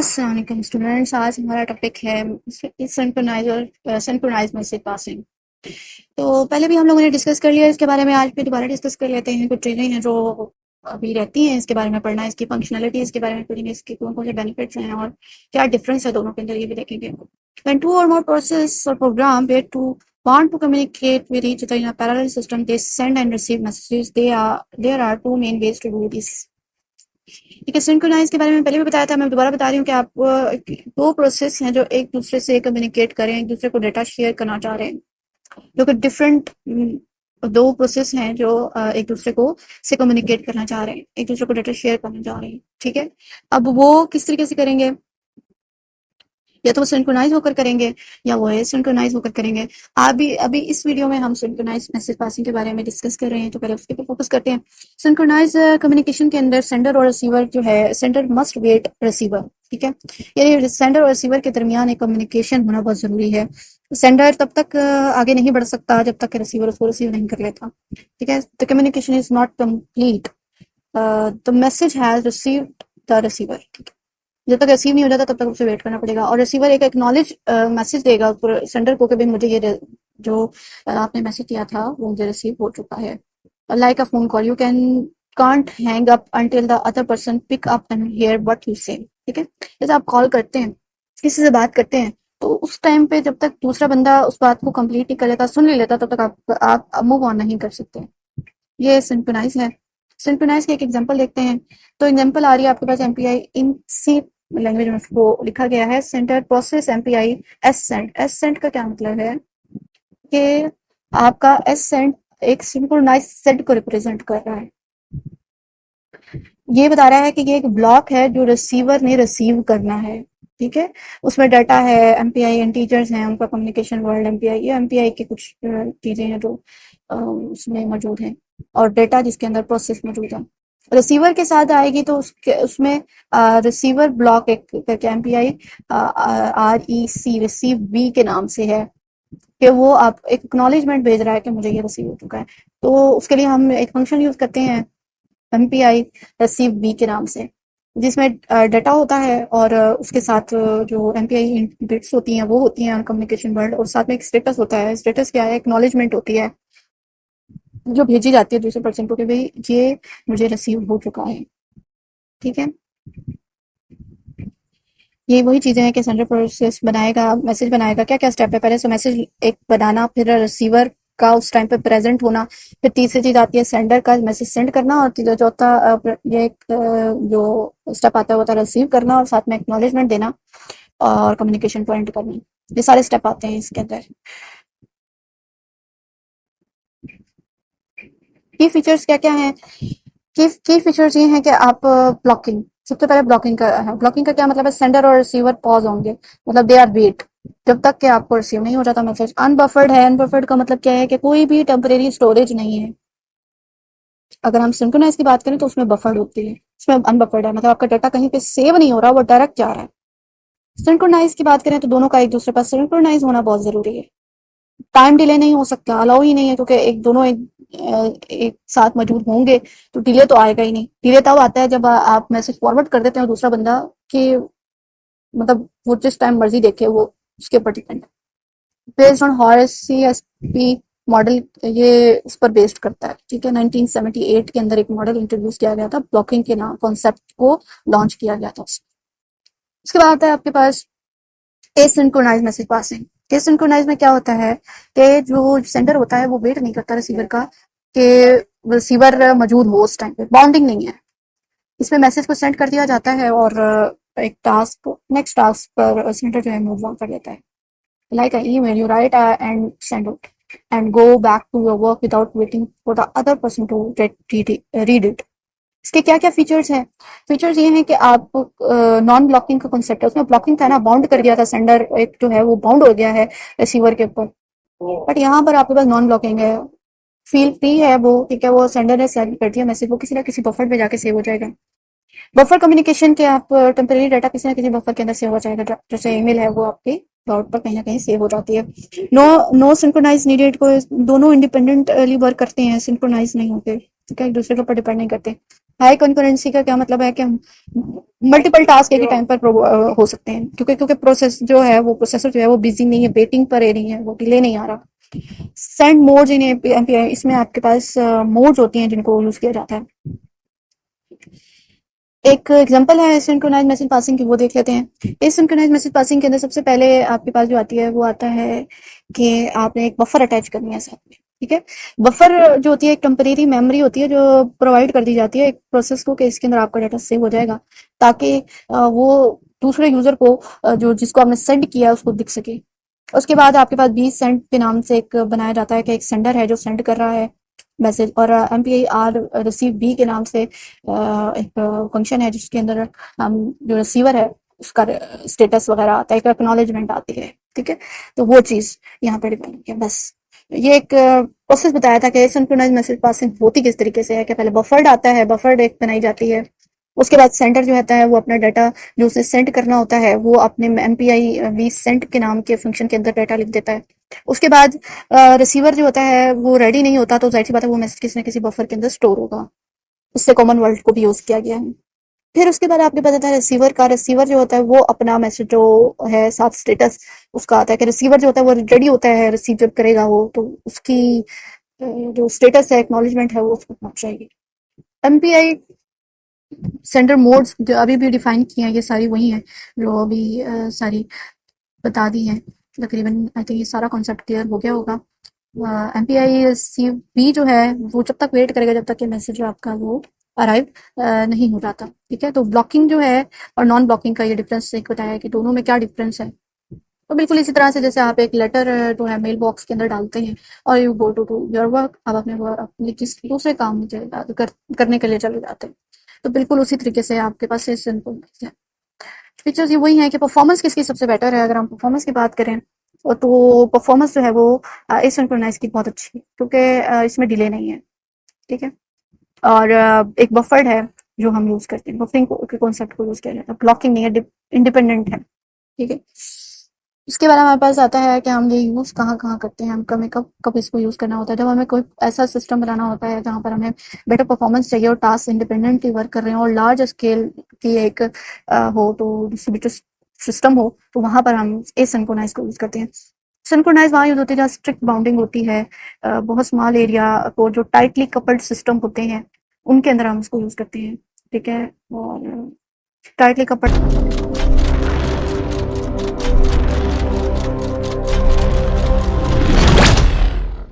अस्सलाम वालेकुम स्टूडेंट्स। आज हमारा टॉपिक है सिंक्रोनाइज और सिंक्रोनाइज मैसेज पासिंग। तो पहले भी हम लोगों ने डिस्कस कर लिया इसके बारे में, आज भी दोबारा डिस्कस कर लेते हैं। कुछ चीज़ें हैं जो अभी रहती हैं, इसके बारे में पढ़ना है, इसकी फंक्शनलिटी इसके बारे में पढ़ेंगे, इसके कौन कौन से बेनिफिट्स हैं और क्या डिफरेंस है दोनों के अंदर, ये भी देखेंगे। When two or more process or program where to want to communicate with each other in a parallel system, they send and receive messages. There are two main ways to do this. ठीक है, synchronise के बारे में पहले भी बताया था, मैं दोबारा बता रही हूँ कि आप दो प्रोसेस हैं जो एक दूसरे से कम्युनिकेट करें, एक दूसरे को डेटा शेयर करना चाह रहे हैं, जो कि डिफरेंट दो प्रोसेस हैं जो एक दूसरे को से कम्युनिकेट करना चाह रहे हैं, एक दूसरे को डेटा शेयर करना चाह रहे हैं। ठीक है, अब वो किस तरीके से करेंगे, या तो वो सिंक्रोनाइज होकर करेंगे या वो एसिंक्रोनाइज होकर करेंगे। अभी इस वीडियो में हम सिंक्रोनाइज मैसेज पासिंग के बारे में डिस्कस कर रहे हैं, तो पहले उसके ऊपर फोकस करते हैं। सिंक्रोनाइज कम्युनिकेशन के अंदर सेंडर और रिसीवर जो है, सेंडर मस्ट वेट रिसीवर। ठीक है, यानी सेंडर और रिसीवर के दरमियान एक कम्युनिकेशन होना बहुत जरूरी है। सेंडर तब तक आगे नहीं बढ़ सकता जब तक रिसीवर उसको रिसीव नहीं कर लेता। ठीक है, the communication is not complete the message has received the receiver. ठीक है, जब तक रिसीव नहीं हो जाता तब तक उसे वेट करना पड़ेगा, और रिसीवर एक एक्नॉलेज मैसेज देगा सेंडर को कि भाई मुझे ये जो आपने मैसेज दिया था वो मुझे रिसीव हो चुका है। Like a phone call, you can't hang up until the other person pick up and hear what you say. ठीक है, जैसे आप कॉल करते हैं, किसी से बात करते हैं, तो उस टाइम पे जब तक दूसरा बंदा उस बात को कंप्लीट नहीं कर लेता, सुन नहीं लेता, तब तक आप मूव ऑन नहीं कर सकते। ये सिंक्रोनाइज है। सिंक्रोनाइज के एक एग्जांपल देखते हैं। तो एग्जांपल आ रही है आपके पास, एमपीआई इन सी लैंग्वेज में उसको लिखा गया है, centre process MPI S send. S send का क्या मतलब है कि आपका एस सेंड एक सिंक्रोनाइज सेंड को रिप्रेजेंट कर रहा है। ये बता रहा है कि ये एक ब्लॉक है जो रिसीवर ने रिसीव करना है। ठीक है, उसमें डाटा है, एमपीआई इंटीजर्स हैं, उनका कम्युनिकेशन वर्ल्ड एमपीआई, ये एमपीआई की कुछ चीजें हैं जो उसमें मौजूद हैं, और डेटा जिसके अंदर प्रोसेस मौजूद है। रिसीवर के साथ आएगी तो उसमें रिसीवर ब्लॉक एक करके एमपीआई आर ई सी रिसीव बी के नाम से है, कि वो आप एक एक्नॉलेजमेंट भेज रहा है कि मुझे ये रिसीव हो चुका है। तो उसके लिए हम एक फंक्शन यूज करते हैं एमपीआई रिसीव बी के नाम से, जिसमें डाटा होता है और उसके साथ जो एमपीआई बिट्स होती हैं वो होती हैं कम्युनिकेशन वर्ड, और साथ में एक स्टेटस होता है। स्टेटस क्या है, एक्नॉलेजमेंट होती है जो भेजी जाती है दूसरे पर्सन को कि भाई ये मुझे रिसीव हो चुका है। ठीक है, ये वही चीजें हैं कि सेंडर प्रोसेस बनाएगा, मैसेज बनाएगा। क्या क्या स्टेप है, पहले से मैसेज एक बनाना, फिर रिसीवर का उस टाइम पे प्रेजेंट होना, फिर तीसरी चीज आती है सेंडर का मैसेज सेंड करना, और चौथा ये एक जो स्टेप आता है वो होता है रिसीव करना, और साथ में एक्नॉलेजमेंट देना और कम्युनिकेशन पॉइंट करना। ये सारे स्टेप आते हैं इसके अंदर। की फीचर्स क्या क्या हैं, की फीचर्स ये हैं कि आप ब्लॉकिंग, सबसे पहले ब्लॉकिंग का है। ब्लॉकिंग का क्या मतलब है, सेंडर और रिसीवर पॉज होंगे, मतलब दे आर वेट, जब तक कि आपको रिसीव नहीं हो जाता मैसेज। अनबफर्ड है, अनबफर्ड का मतलब क्या है कि कोई भी टेम्परेरी स्टोरेज नहीं है। अगर हम सिंक्रोनाइज की बात करें तो उसमें बफर्ड होती है, उसमें अनबफर्ड है, मतलब आपका डाटा कहीं पे सेव नहीं हो रहा, वो डायरेक्ट जा रहा है। सिंक्रोनाइज की बात करें तो दोनों का एक दूसरे पास सिंक्रोनाइज होना बहुत जरूरी है। टाइम डिले नहीं हो सकता, अलाउ ही नहीं है, क्योंकि एक दोनों एक साथ मौजूद होंगे तो डिले तो आएगा ही नहीं। डिले तब आता है जब आप मैसेज फॉरवर्ड कर देते हैं और दूसरा बंदा कि मतलब वो जिस टाइम मर्जी देखे, वो उसके ऊपर डिपेंड है। Based on Horace CSP model, ये इस पर बेस्ड करता है। ठीक है, 1978 के अंदर एक मॉडल इंट्रोड्यूस किया गया था, ब्लॉकिंग के नाम कॉन्सेप्ट को लॉन्च किया गया था। उसके बाद है आपके पास एसिंक्रोनाइज मैसेज पासिंग। एसिंक्रोनाइज में क्या होता है कि जो सेंडर होता है वो वेट नहीं करता रिसीवर का कि रिसीवर मौजूद हो उस टाइम पे, बाउंडिंग नहीं है। इसमें मैसेज को सेंड कर दिया जाता है और एक टास्क नेक्स्ट टास्क पर सेंडर जो है मूव ऑन कर देता है। Like an email, you write and send it and go back to your work without waiting for the other person to read it. इसके क्या क्या फीचर्स हैं, फीचर्स ये हैं कि आप नॉन ब्लॉकिंग का कॉन्सेप्ट है, उसमें ब्लॉकिंग था ना, बाउंड कर दिया था सेंडर, एक जो है वो बाउंड हो गया है रिसीवर के ऊपर, बट यहाँ पर आपके पास नॉन ब्लॉकिंग है, फील फ्री है वो। ठीक है, वो सेंडर ने सेंड कर दिया मैसेज, वो किसी ना किसी बफर में जाके सेव हो जाएगा। बफर कम्युनिकेशन के आप टेम्परेरी डाटा किसी ना किसी बफर के अंदर सेव हो जाएगा, जैसे ईमेल है वो आपकी क्लाउड पर कहीं ना कहीं सेव हो जाती है। नो नो सिंक्रोनाइज नीडेड को, दोनों इंडिपेंडेंटली वर्क करते हैं, सिंक्रोनाइज नहीं होते। ठीक है, एक दूसरे के ऊपर डिपेंड नहीं करते। हाई कंकरेंसी का क्या मतलब है कि हम मल्टीपल टास्क एक ही टाइम पर हो सकते हैं, क्योंकि क्योंकि प्रोसेस जो है वो प्रोसेसर जो है वो बिजी नहीं है, वेटिंग पर नहीं है, वो डिले नहीं आ रहा। सेंड मोड्स इन एमपीआई, इसमें आपके पास मोड्स होती हैं जिनको यूज किया जाता है। एक एग्जांपल है सिंक्रोनाइज मैसेज पासिंग की, वो देख लेते हैं। इस सिंक्रोनाइज मैसेज पासिंग के अंदर सबसे पहले आपके पास जो आती है वो आता है कि आपने एक बफर अटैच करनी है साथ में। ठीक है, बफर जो होती है एक टेम्परेरी मेमोरी होती है जो प्रोवाइड कर दी जाती है एक प्रोसेस को, कि इसके अंदर आपका डाटा सेव हो जाएगा, ताकि वो दूसरे यूजर को जो जिसको आपने सेंड किया है उसको दिख सके। उसके बाद आपके पास 20 सेंट के नाम से एक बनाया जाता है कि एक सेंडर है जो सेंड कर रहा है मैसेज, और एमपीआई आर रिसीव बी के नाम से एक फंक्शन है जिसके अंदर हम जो रिसीवर है उसका स्टेटस वगैरह आता है, एक एक्नॉलेजमेंट आती है। ठीक है, तो वो चीज यहाँ पे डिपेंड है। बस ये एक प्रोसेस बताया था कि सिंक्रोनाइज मैसेज पासिंग होती किस तरीके से है, कि पहले बफर्ड आता है, बफर्ड एक बनाई जाती है। उसके बाद सेंडर जो होता है वो अपना डाटा जो उसे सेंड करना होता है वो अपने एमपीआई वी सेंड के नाम के फंक्शन के अंदर डाटा लिख देता है। उसके बाद रिसीवर जो होता है वो रेडी नहीं होता, तो जाहिर सी बात है वो मैसेज किसी न किसी बफर के अंदर स्टोर होगा। उससे कॉमन वर्ल्ड को भी यूज किया गया है। फिर उसके बाद आपके पास आता है रिसीवर का। रिसीवर जो होता है वो अपना मैसेज जो है साथ स्टेटस उसका आता है, कि रिसीवर जो होता है वो रेडी होता है रिसीव जब करेगा वो, तो उसकी जो स्टेटस है एक्नॉलेजमेंट है वो उसको पहुंच जाएगी। एमपीआई सेंडर मोड्स जो अभी भी डिफाइन किए हैं ये सारी वही हैं जो अभी सारी बता दी हैं तकरीबन। आई थिंक ये सारा कॉन्सेप्ट क्लियर हो गया होगा। एमपीआई सी बी जो है वो जब तक वेट करेगा जब तक ये मैसेज आपका वो अराइव नहीं हो जाता। ठीक है, तो ब्लॉकिंग जो है और नॉन ब्लॉकिंग का ये डिफरेंस एक बताया है कि दोनों में क्या डिफरेंस है। तो बिल्कुल इसी तरह से जैसे आप एक लेटर जो है मेल बॉक्स के अंदर डालते हैं और you go to do your work, आप अपने अपने किस दूसरे काम में करने के लिए चले जाते हैं। तो बिल्कुल उसी तरीके से आपके पास ये सिंपल है। फीचर्स ये वही है कि परफॉर्मेंस किसकी सबसे बेटर है। अगर हम परफॉर्मेंस की बात करें तो परफॉर्मेंस जो है वो एसिंक्रोनाइज की बहुत अच्छी है, क्योंकि इसमें डिले नहीं है। ठीक है, और एक बफर्ड है जो हम यूज करते हैं, बफरिंग के कॉन्सेप्ट को यूज किया जाता है, ब्लॉकिंग नहीं है, इंडिपेंडेंट है। ठीक है, इसके बाद हमारे पास आता है कि हम ये यूज कहाँ कहाँ करते हैं, हम कब कब कब इसको यूज करना होता है। जब हमें कोई ऐसा सिस्टम बनाना होता है जहाँ पर हमें बेटर परफॉर्मेंस चाहिए और टास्क इंडिपेंडेंटली वर्क कर रहे हैं और लार्ज स्केल की एक हो तो डिस्ट्रीब्यूटेड सिस्टम हो, तो वहां पर हम एसिंक्रोनाइज को यूज करते हैं। सिंक्रोनाइज वहाँ यूज होती है जहाँ स्ट्रिक्ट बाउंडिंग होती है, बहुत स्मॉल एरिया को जो टाइटली कपल्ड सिस्टम होते हैं उनके अंदर हम इसको यूज करते हैं। ठीक है, और टाइटली कपल्ड